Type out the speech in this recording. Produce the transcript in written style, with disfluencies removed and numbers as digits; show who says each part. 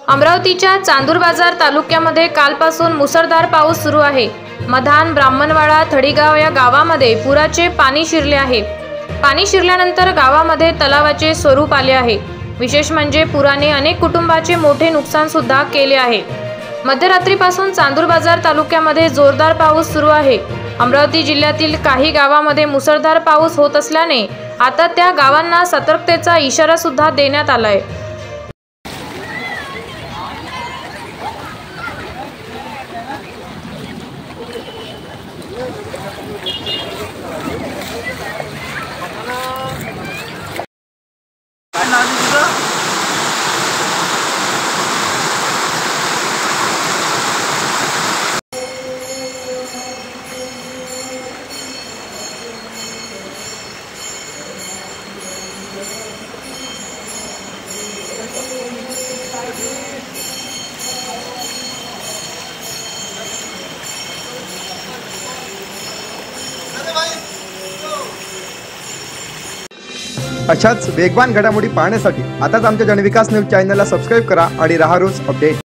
Speaker 1: अमरावतीच्या चांदूर बाजार तालुक्यामध्ये कालपासून मुसळधार पाऊस सुरू आहे। मधान, ब्राह्मणवाडा, थडीगाव या गावामध्ये पुराचे पाणी शिरले आहे। पाणी शिरल्यानंतर गावामध्ये तलावाचे स्वरूप आले आहे। विशेष म्हणजे पुराने अनेक कुटुंबाचे मोठे नुकसान सुद्धा केले आहे। मध्यरात्रीपासून चांदूर बाजार तालुक्यामध्ये जोरदार पाऊस सुरू आहे। अमरावती जिल्ह्यातील काही गावामध्ये मुसळधार पाऊस होत असल्याने आता त्या गावांना सतर्कतेचा इशारा सुद्धा देण्यात आला आहे।
Speaker 2: अशाच वेगवान घडामोडी पाहण्यासाठी आताच आमच्या जनविकास न्यूज चॅनलला सबस्क्राइब करा आणि रहा रोज अपडेट।